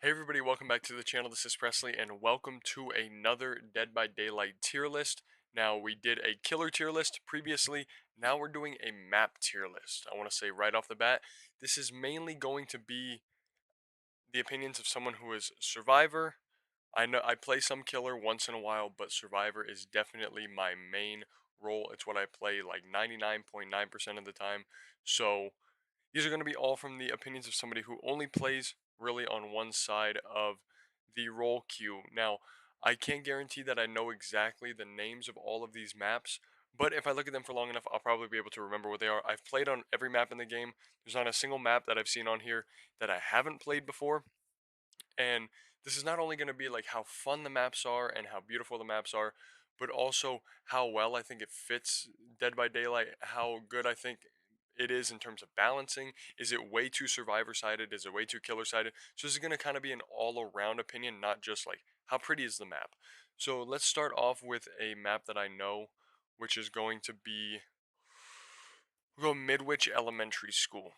Hey everybody, welcome back to the channel. This is Presley, and welcome to another Dead by Daylight tier list. Now, we did a killer tier list previously. Now we're doing a map tier list. I want to say right off the bat, this is mainly going to be the opinions of someone who is Survivor. I know I play some killer once in a while, but Survivor is definitely my main role. It's what I play like 99.9% of the time. So, these are going to be all from the opinions of somebody who only plays really on one side of the role queue. Now, I can't guarantee that I know exactly the names of all of these maps, but if I look at them for long enough, I'll probably be able to remember what they are. I've played on every map in the game. There's not a single map that I've seen on here that I haven't played before. And this is not only going to be like how fun the maps are and how beautiful the maps are, but also how well I think it fits Dead by Daylight, how good I think it is in terms of balancing. Is it way too survivor sided? Is it way too killer sided? So this is going to kind of be an all around opinion, not just like how pretty is the map. So let's start off with a map that I know, which is going to be, we'll go Midwich Elementary School.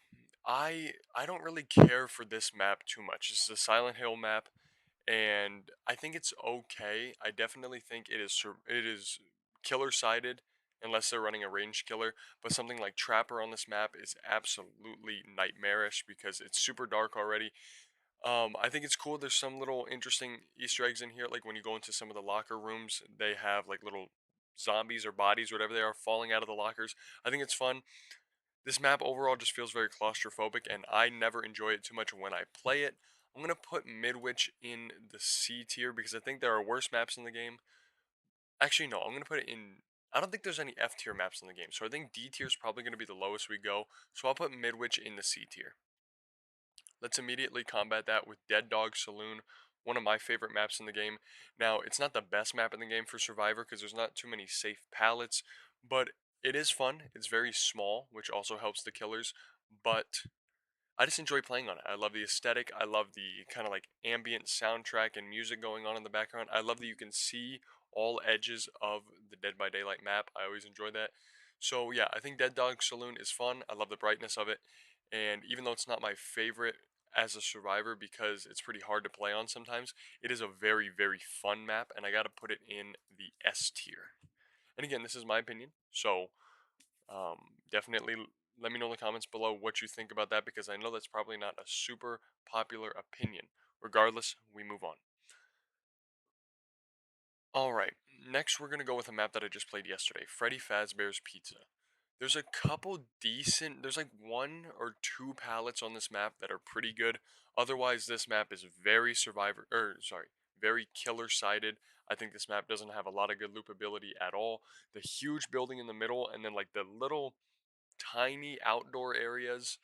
I don't really care for this map too much. This is a Silent Hill map, and I think it's okay. I definitely think it is killer sided unless they're running a ranged killer. But something like Trapper on this map is absolutely nightmarish because it's super dark already. I think it's cool. There's some little interesting Easter eggs in here, like when you go into some of the locker rooms, they have like little zombies or bodies, whatever they are, falling out of the lockers. I think it's fun. This map overall just feels very claustrophobic, and I never enjoy it too much when I play it. I'm going to put Midwich in the C tier because I think there are worse maps in the game. Actually, no, I'm going to put it in. I don't think there's any F tier maps in the game, so I think D tier is probably going to be the lowest we go. So I'll put Midwich in the C tier. Let's immediately combat that with Dead Dog Saloon, one of my favorite maps in the game. Now, it's not the best map in the game for Survivor because there's not too many safe pallets, but it is fun. It's very small, which also helps the killers, but I just enjoy playing on it. I love the aesthetic. I love the kind of like ambient soundtrack and music going on in the background. I love that you can see all edges of the Dead by Daylight map. I always enjoy that. So yeah, I think Dead Dog Saloon is fun. I love the brightness of it. And even though it's not my favorite as a survivor because it's pretty hard to play on sometimes, it is a very, very fun map, and I got to put it in the S tier. And again, this is my opinion. So definitely let me know in the comments below what you think about that because I know that's probably not a super popular opinion. Regardless, we move on. All right, next we're gonna go with a map that I just played yesterday, Freddy Fazbear's Pizza. There's a couple decent, there's like one or two pallets on this map that are pretty good. Otherwise, this map is very very killer sided. I think this map doesn't have a lot of good loopability at all. The huge building in the middle and then like the little tiny outdoor areas.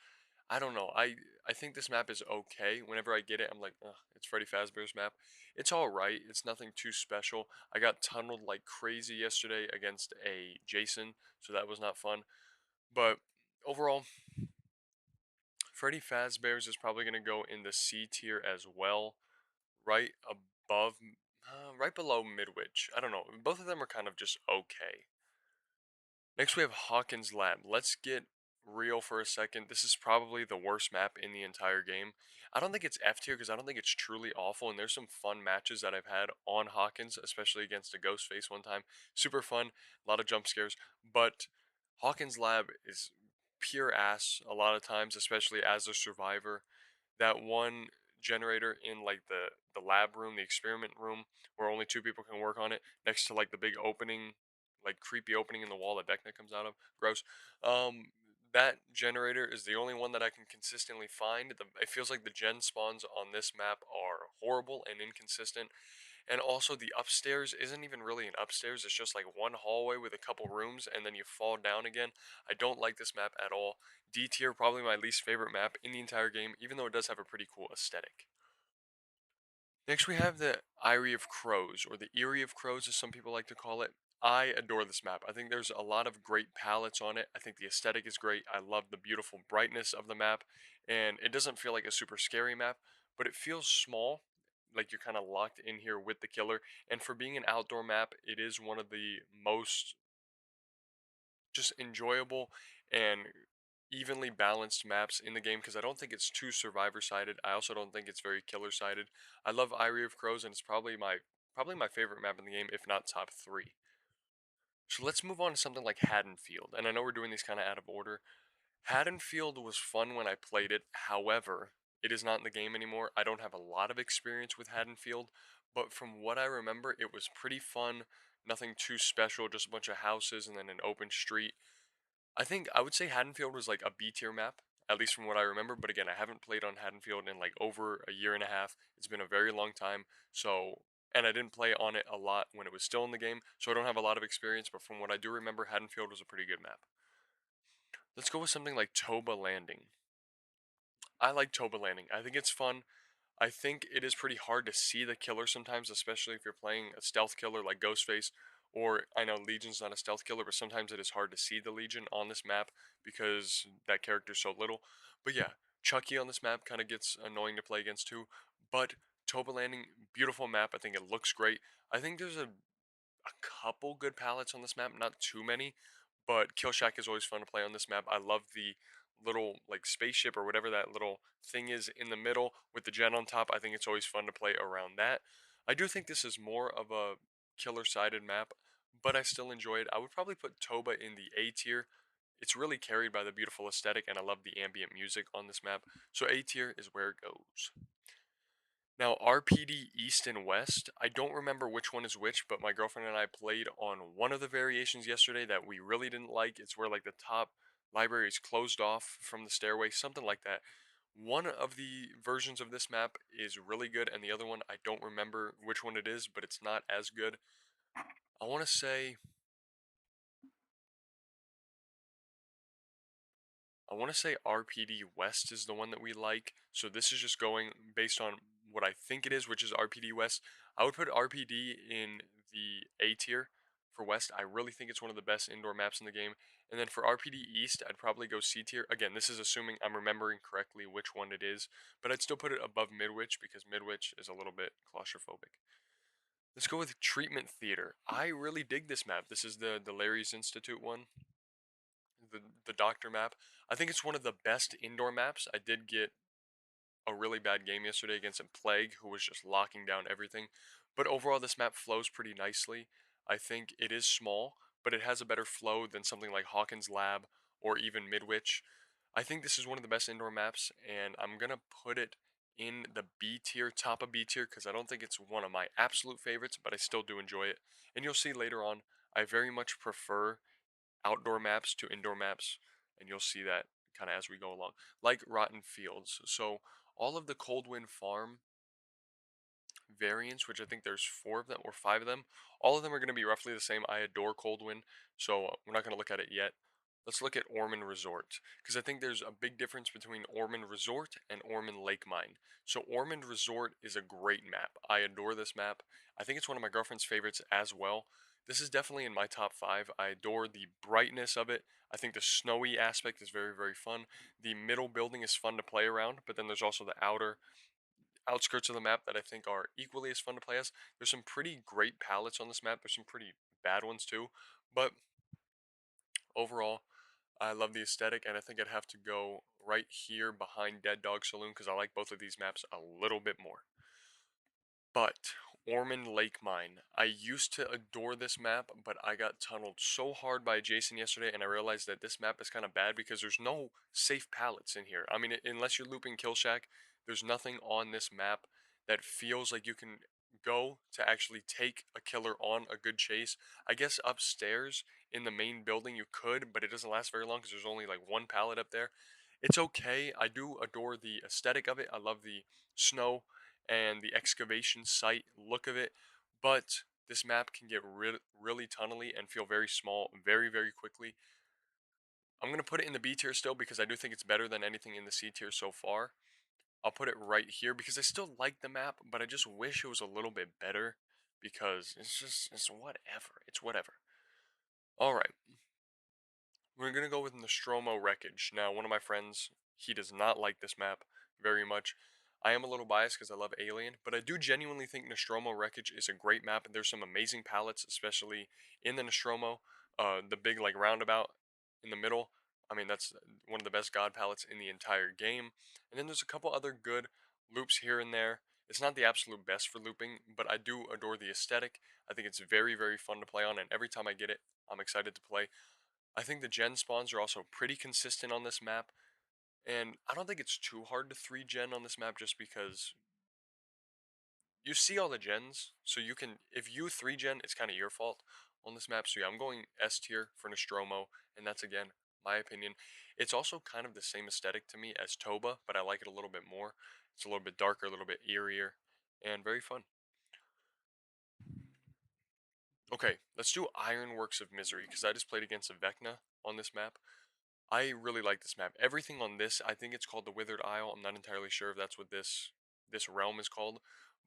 I don't know. I think this map is okay. Whenever I get it, I'm like, ugh, it's Freddy Fazbear's map. It's all right. It's nothing too special. I got tunneled like crazy yesterday against a Jason, so that was not fun. But overall, Freddy Fazbear's is probably gonna go in the C tier as well, right above, right below Midwich. I don't know. Both of them are kind of just okay. Next, we have Hawkins Lab. Let's get real for a second. This is probably the worst map in the entire game. I don't think it's F tier because I don't think it's truly awful. And there's some fun matches that I've had on Hawkins, especially against a Ghostface one time. Super fun, a lot of jump scares. But Hawkins Lab is pure ass a lot of times, especially as a survivor. That one generator in like the lab room, the experiment room, where only two people can work on it, next to like the big opening, like creepy opening in the wall that Vecna comes out of. Gross. That generator is the only one that I can consistently find. It feels like the gen spawns on this map are horrible and inconsistent. And also the upstairs isn't even really an upstairs. It's just like one hallway with a couple rooms and then you fall down again. I don't like this map at all. D tier, probably my least favorite map in the entire game, even though it does have a pretty cool aesthetic. Next, we have the Eyrie of Crows, or the Eerie of Crows, as some people like to call it. I adore this map. I think there's a lot of great palettes on it. I think the aesthetic is great. I love the beautiful brightness of the map, and it doesn't feel like a super scary map, but it feels small, like you're kind of locked in here with the killer. And for being an outdoor map, it is one of the most just enjoyable and evenly balanced maps in the game because I don't think it's too survivor sided. I also don't think it's very killer sided. I love Eyrie of Crows and it's probably my favorite map in the game, if not top three. So let's move on to something like Haddonfield. And I know we're doing these kind of out of order. Haddonfield was fun when I played it. However, it is not in the game anymore. I don't have a lot of experience with Haddonfield, but from what I remember, it was pretty fun. Nothing too special, just a bunch of houses and then an open street. I think I would say Haddonfield was like a B tier map, at least from what I remember. But again, I haven't played on Haddonfield in like over a year and a half. It's been a very long time. So, and I didn't play on it a lot when it was still in the game. So I don't have a lot of experience. But from what I do remember, Haddonfield was a pretty good map. Let's go with something like Toba Landing. I like Toba Landing. I think it's fun. I think it is pretty hard to see the killer sometimes, especially if you're playing a stealth killer like Ghostface. Or I know Legion's not a stealth killer, but sometimes it is hard to see the Legion on this map because that character's so little. But yeah, Chucky on this map kind of gets annoying to play against too. But Toba Landing, beautiful map. I think it looks great. I think there's a couple good palettes on this map, not too many, but Kill Shack is always fun to play on this map. I love the little like spaceship or whatever that little thing is in the middle with the jet on top. I think it's always fun to play around that. I do think this is more of a killer sided map, but I still enjoy it. I would probably put Toba in the A tier. It's really carried by the beautiful aesthetic, and I love the ambient music on this map. So A tier is where it goes. Now, RPD East and West, I don't remember which one is which, but my girlfriend and I played on one of the variations yesterday that we really didn't like. It's where like the top library is closed off from the stairway, something like that. One of the versions of this map is really good, and the other one, I don't remember which one it is, but it's not as good. I want to say RPD West is the one that we like. So this is just going based on what I think it is, which is RPD West. I would put RPD in the A tier for West. I really think it's one of the best indoor maps in the game. And then for RPD East, I'd probably go C tier. Again, this is assuming I'm remembering correctly which one it is, but I'd still put it above Midwich because Midwich is a little bit claustrophobic. Let's go with Treatment Theater. I really dig this map. This is the Larry's Institute one, the doctor map. I think it's one of the best indoor maps. I did get a really bad game yesterday against a Plague who was just locking down everything. But overall, this map flows pretty nicely. I think it is small, but it has a better flow than something like Hawkins Lab or even Midwich. I think this is one of the best indoor maps, and I'm going to put it in the B tier, top of B tier, because I don't think it's one of my absolute favorites, but I still do enjoy it. And you'll see later on, I very much prefer outdoor maps to indoor maps, and you'll see that kind of as we go along, like Rotten Fields. So all of the Coldwind Farm variants, which I think there's four of them or five of them, all of them are going to be roughly the same. I adore Coldwind, so we're not going to look at it yet. Let's look at Ormond Resort, because I think there's a big difference between Ormond Resort and Ormond Lake Mine. So Ormond Resort is a great map. I adore this map. I think it's one of my girlfriend's favorites as well. This is definitely in my top five. I adore the brightness of it. I think the snowy aspect is very, very fun. The middle building is fun to play around, but then there's also the outskirts of the map that I think are equally as fun to play as. There's some pretty great palettes on this map. There's some pretty bad ones too, but overall, I love the aesthetic, and I think I'd have to go right here behind Dead Dog Saloon because I like both of these maps a little bit more. But Ormond Lake Mine, I used to adore this map, but I got tunneled so hard by Jason yesterday, and I realized that this map is kind of bad because there's no safe pallets in here. I mean, unless you're looping Kill Shack, there's nothing on this map that feels like you can go to actually take a killer on a good chase. I guess upstairs in the main building you could, but it doesn't last very long because there's only like one pallet up there. It's okay. I do adore the aesthetic of it. I love the snow and the excavation site look of it, but this map can get really tunnely and feel very small very, very quickly. I'm going to put it in the B tier still because I do think it's better than anything in the C tier so far. I'll put it right here because I still like the map, but I just wish it was a little bit better because it's whatever. It's whatever. All right. We're going to go with Nostromo Wreckage. Now, one of my friends, he does not like this map very much. I am a little biased because I love Alien, but I do genuinely think Nostromo Wreckage is a great map. And there's some amazing palettes, especially in the Nostromo. The big like roundabout in the middle. I mean, that's one of the best god palettes in the entire game. And then there's a couple other good loops here and there. It's not the absolute best for looping, but I do adore the aesthetic. I think it's very, very fun to play on, and every time I get it, I'm excited to play. I think the gen spawns are also pretty consistent on this map, and I don't think it's too hard to 3 gen on this map just because you see all the gens, so you can, if you 3 gen, it's kind of your fault on this map. So yeah, I'm going S tier for Nostromo, and that's again my opinion. It's also kind of the same aesthetic to me as Toba, but I like it a little bit more. It's a little bit darker, a little bit eerier, and very fun. Okay, let's do Ironworks of Misery, because I just played against a Vecna on this map. I really like this map. Everything on this, I think it's called the Withered Isle. I'm not entirely sure if that's what this realm is called.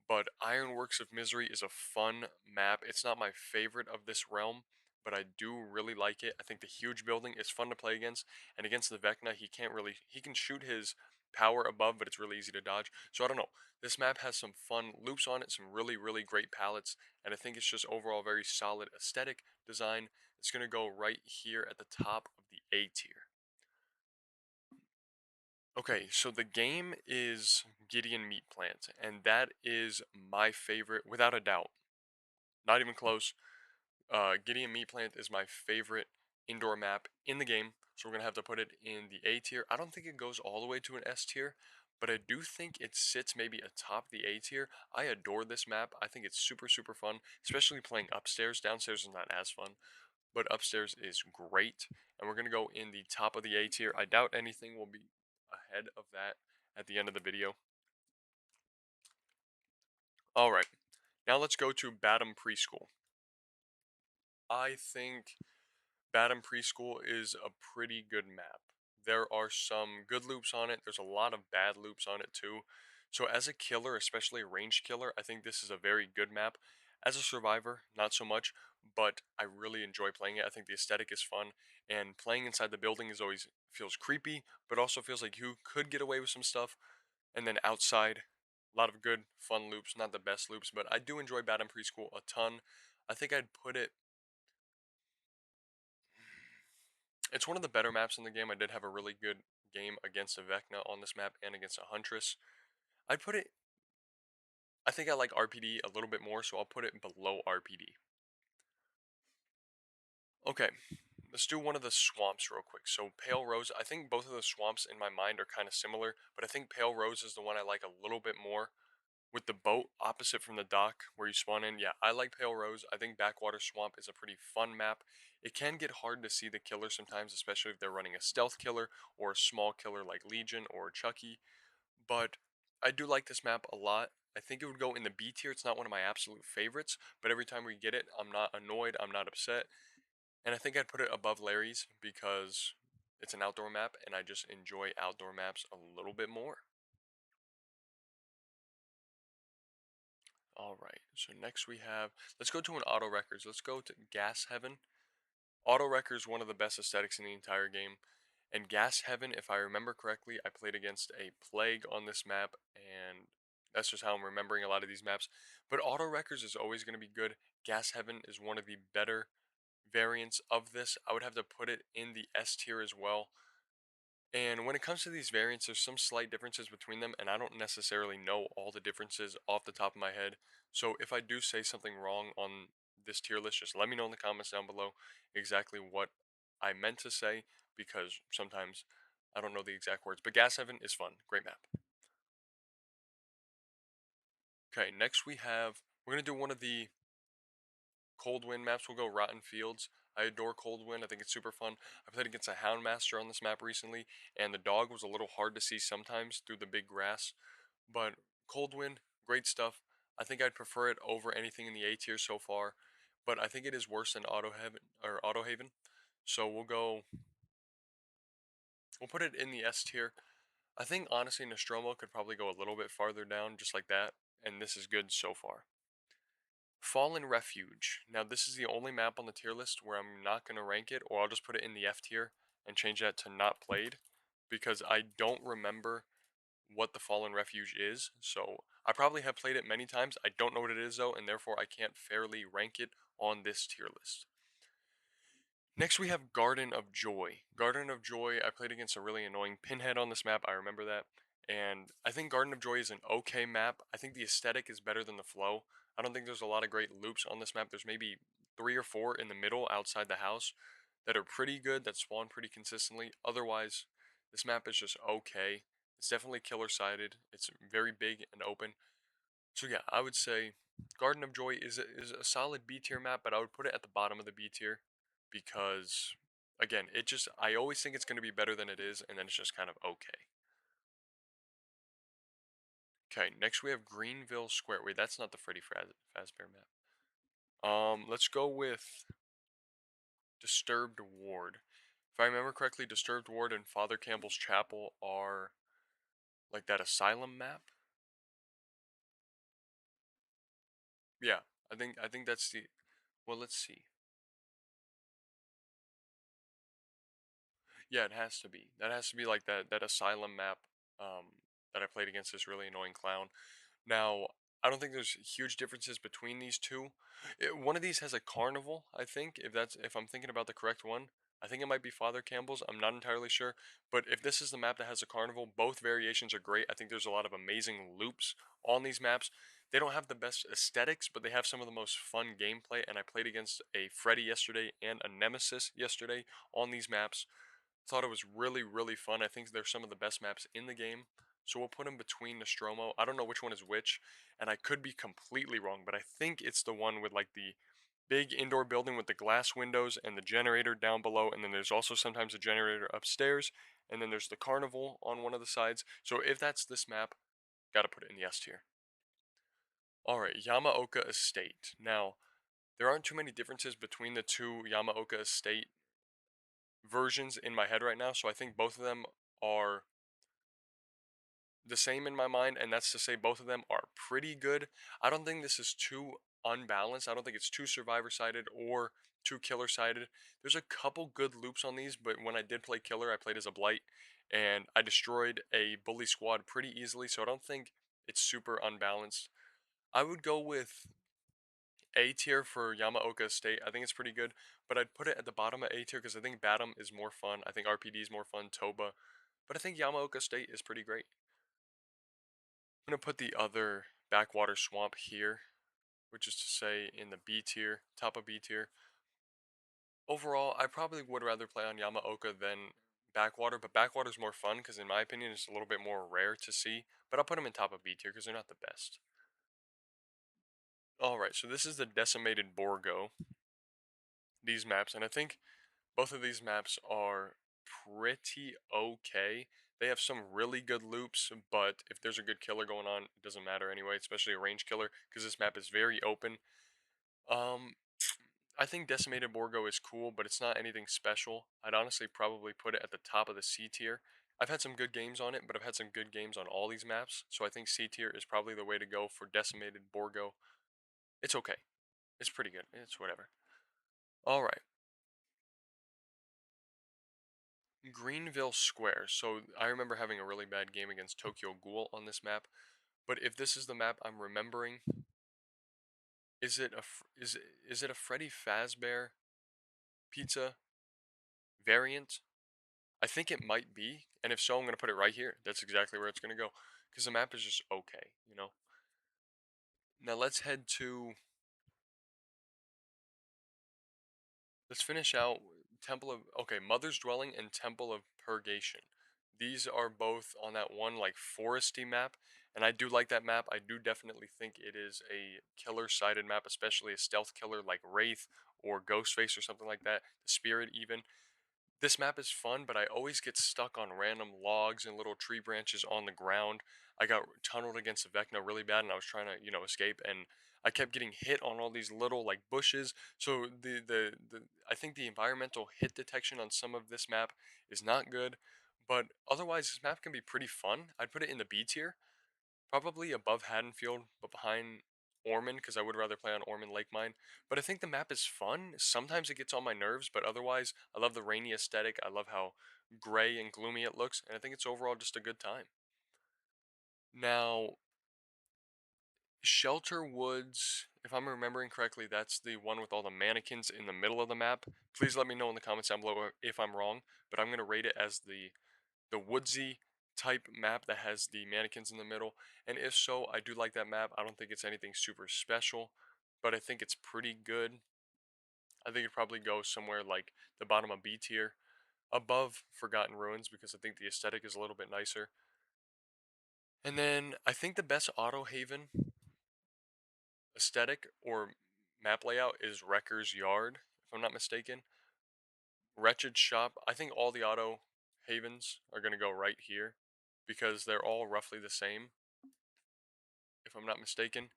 But Ironworks of Misery is a fun map. It's not my favorite of this realm, but I do really like it. I think the huge building is fun to play against. And against the Vecna, he can shoot his power above, but it's really easy to dodge. So I don't know. This map has some fun loops on it, some really, really great palettes, and I think it's just overall very solid aesthetic design. It's going to go right here at the top of the A tier. Okay, so the game is Gideon Meat Plant, and that is my favorite, without a doubt. Not even close. Gideon Meat Plant is my favorite indoor map in the game, so we're gonna have to put it in the A tier. I don't think it goes all the way to an S tier, but I do think it sits maybe atop the A tier. I adore this map. I think it's super, super fun, especially playing upstairs. Downstairs is not as fun, but upstairs is great. And we're gonna go in the top of the A tier. I doubt anything will be ahead of that at the end of the video. All right, now let's go to Badham Preschool. I think Badham Preschool is a pretty good map. There are some good loops on it. There's a lot of bad loops on it too. So as a killer, especially a ranged killer, I think this is a very good map. As a survivor, not so much, but I really enjoy playing it. I think the aesthetic is fun, and playing inside the building is always feels creepy, but also feels like you could get away with some stuff. And then outside, a lot of good, fun loops. Not the best loops, but I do enjoy Badham Preschool a ton. I think I'd put it. It's one of the better maps in the game. I did have a really good game against a Vecna on this map and against a Huntress. I'd put it. I think I like RPD a little bit more, so I'll put it below RPD. Okay, let's do one of the swamps real quick. So Pale Rose, I think both of the swamps in my mind are kind of similar, but I think Pale Rose is the one I like a little bit more. With the boat opposite from the dock where you spawn in, yeah, I like Pale Rose. I think Backwater Swamp is a pretty fun map. It can get hard to see the killer sometimes, especially if they're running a stealth killer or a small killer like Legion or Chucky. But I do like this map a lot. I think it would go in the B tier. It's not one of my absolute favorites, but every time we get it, I'm not annoyed, I'm not upset. And I think I'd put it above Larry's because it's an outdoor map and I just enjoy outdoor maps a little bit more. All right, so next we have, let's go to an Auto Records. Let's go to Gas Heaven. Auto Wrecker is one of the best aesthetics in the entire game. And Gas Heaven, if I remember correctly, I played against a Plague on this map, and that's just how I'm remembering a lot of these maps. But Auto Wreckers is always going to be good. Gas Heaven is one of the better variants of this. I would have to put it in the S tier as well. And when it comes to these variants, there's some slight differences between them, and I don't necessarily know all the differences off the top of my head. So if I do say something wrong on this tier list, just let me know in the comments down below exactly what I meant to say, because sometimes I don't know the exact words. But Gas Heaven is fun. Great map. Okay, next we're going to do one of the Cold Wind maps. We'll go Rotten Fields. I adore Cold Wind. I think it's super fun. I played against a Houndmaster on this map recently, and the dog was a little hard to see sometimes through the big grass. But Cold Wind, great stuff. I think I'd prefer it over anything in the A tier so far, but I think it is worse than Auto Haven. So we'll put it in the S tier. I think honestly Nostromo could probably go a little bit farther down, just like that, and this is good so far. Fallen Refuge. Now, this is the only map on the tier list where I'm not going to rank it, or I'll just put it in the F tier and change that to not played, because I don't remember what the Fallen Refuge is. So, I probably have played it many times. I don't know what it is, though, and therefore I can't fairly rank it on this tier list. Next, we have Garden of Joy. Garden of Joy, I played against a really annoying pinhead on this map. I remember that. And I think Garden of Joy is an okay map. I think the aesthetic is better than the flow. I don't think there's a lot of great loops on this map. There's maybe three or four in the middle outside the house that are pretty good, that spawn pretty consistently. Otherwise, this map is just okay. It's definitely killer sided. It's very big and open. So yeah, I would say Garden of Joy is a solid B tier map, but I would put it at the bottom of the B tier because again, it just I always think it's going to be better than it is, and then it's just kind of okay. Okay, next we have Greenville Square. Wait, that's not the Freddy Fazbear map. Let's go with Disturbed Ward. If I remember correctly, Disturbed Ward and Father Campbell's Chapel are like that asylum map. Yeah, I think that's the. Well, let's see. Yeah, it has to be. That has to be like that asylum map that I played against this really annoying clown. Now, I don't think there's huge differences between these two. One of these has a carnival, I think, if I'm thinking about the correct one. I think it might be Father Campbell's. I'm not entirely sure, but if this is the map that has a carnival, both variations are great. I think there's a lot of amazing loops on these maps. They don't have the best aesthetics, but they have some of the most fun gameplay. And I played against a Freddy yesterday and a Nemesis yesterday on these maps. Thought it was really, really fun. I think they're some of the best maps in the game. So we'll put them between Nostromo. I don't know which one is which, and I could be completely wrong, but I think it's the one with like the big indoor building with the glass windows and the generator down below, and then there's also sometimes a generator upstairs, and then there's the carnival on one of the sides. So if that's this map, gotta put it in the S tier. Alright, Yamaoka Estate. Now, there aren't too many differences between the two Yamaoka Estate versions in my head right now, so I think both of them are the same in my mind, and that's to say both of them are pretty good. I don't think this is too unbalanced. I don't think it's too survivor sided or too killer sided. There's a couple good loops on these, but when I did play killer, I played as a blight and I destroyed a bully squad pretty easily, so I don't think it's super unbalanced. I would go with A tier for Yamaoka State. I think it's pretty good, but I'd put it at the bottom of A tier because I think Batum is more fun. I think RPD is more fun, Toba, but I think Yamaoka State is pretty great. I'm gonna put the other backwater swamp here, which is to say in the B tier, top of B tier. Overall, I probably would rather play on Yamaoka than backwater, but backwater is more fun because in my opinion it's a little bit more rare to see. But I'll put them in top of B tier because they're not the best. All right, so this is the decimated Borgo. These maps, and I think both of these maps are pretty okay. They have some really good loops, but if there's a good killer going on, it doesn't matter anyway, especially a range killer, because this map is very open. Um, I think Decimated Borgo is cool, but it's not anything special. I'd honestly probably put it at the top of the C tier. I've had some good games on it, but I've had some good games on all these maps, so I think C tier is probably the way to go for Decimated Borgo. It's okay. It's pretty good. It's whatever. All right. Greenville Square. So I remember having a really bad game against Tokyo Ghoul on this map. But if this is the map I'm remembering, is it a Freddy Fazbear pizza variant? I think it might be, and if so, I'm gonna put it right here. That's exactly where it's gonna go, because the map is just okay, you know. Now let's finish out Temple of Mother's Dwelling and Temple of Purgation. These are both on that one like foresty map, and I do like that map. I do definitely think it is a killer sided map, especially a stealth killer like Wraith or Ghostface or something like that. The Spirit even. This map is fun, but I always get stuck on random logs and little tree branches on the ground. I got tunneled against the Vecna really bad, and I was trying to, escape, and I kept getting hit on all these little like bushes. So the I think the environmental hit detection on some of this map is not good, but otherwise this map can be pretty fun. I'd put it in the B tier. Probably above Haddonfield, but behind Ormond, because I would rather play on Ormond Lake Mine. But I think the map is fun. Sometimes it gets on my nerves, but otherwise, I love the rainy aesthetic. I love how gray and gloomy it looks, and I think it's overall just a good time. Now, Shelter Woods, if I'm remembering correctly, that's the one with all the mannequins in the middle of the map. Please let me know in the comments down below if I'm wrong, but I'm going to rate it as the woodsy type map that has the mannequins in the middle. And if so, I do like that map. I don't think it's anything super special, but I think it's pretty good. I think it probably goes somewhere like the bottom of B tier, above Forgotten Ruins, because I think the aesthetic is a little bit nicer. And then I think the best Auto Haven aesthetic or map layout is Wrecker's Yard, if I'm not mistaken. Wretched Shop, I think all the Auto Havens are going to go right here because they're all roughly the same, if I'm not mistaken.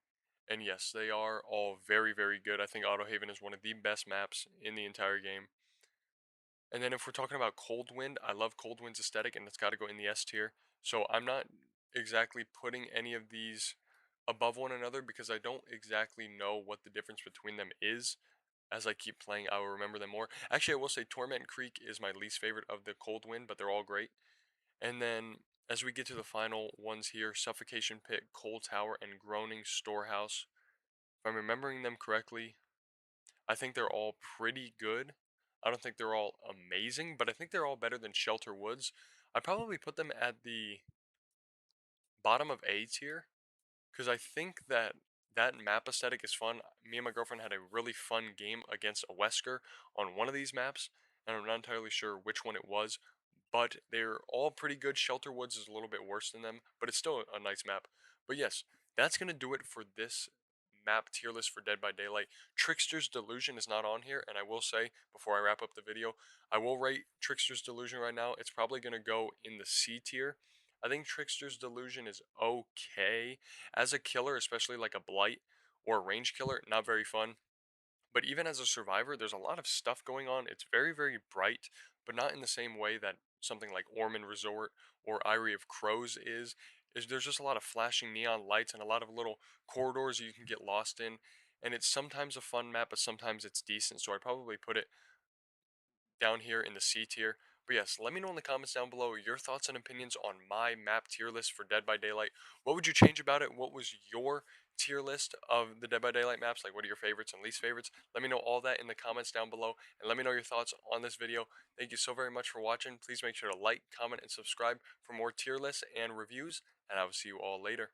And yes, they are all very, very good. I think Auto Haven is one of the best maps in the entire game. And then if we're talking about Cold Wind, I love Cold Wind's aesthetic and it's got to go in the S tier. So I'm not exactly putting any of these above one another because I don't exactly know what the difference between them is. As I keep playing, I will remember them more. Actually, I will say Torment Creek is my least favorite of the Cold Wind, but they're all great. And then as we get to the final ones here, Suffocation Pit, Coal Tower, and Groaning Storehouse. If I'm remembering them correctly, I think they're all pretty good. I don't think they're all amazing, but I think they're all better than Shelter Woods. I probably put them at the bottom of A tier because I think that that map aesthetic is fun. Me and my girlfriend had a really fun game against a Wesker on one of these maps, and I'm not entirely sure which one it was, but they're all pretty good. Shelter Woods is a little bit worse than them, but it's still a nice map. But yes, that's going to do it for this map tier list for Dead by Daylight. Trickster's Delusion is not on here, and I will say, before I wrap up the video, I will rate Trickster's Delusion right now. It's probably going to go in the C tier. I think Trickster's Delusion is okay. As a killer, especially like a Blight or a range killer, not very fun. But even as a survivor, there's a lot of stuff going on. It's very, very bright, but not in the same way that something like Ormond Resort or Eyrie of Crows is there's just a lot of flashing neon lights and a lot of little corridors you can get lost in. And it's sometimes a fun map, but sometimes it's decent. So I'd probably put it down here in the C tier. But yes, let me know in the comments down below your thoughts and opinions on my map tier list for Dead by Daylight. What would you change about it? What was your tier list of the Dead by Daylight maps? Like, what are your favorites and least favorites? Let me know all that in the comments down below, and let me know your thoughts on this video. Thank you so very much for watching. Please make sure to like, comment, and subscribe for more tier lists and reviews, and I will see you all later.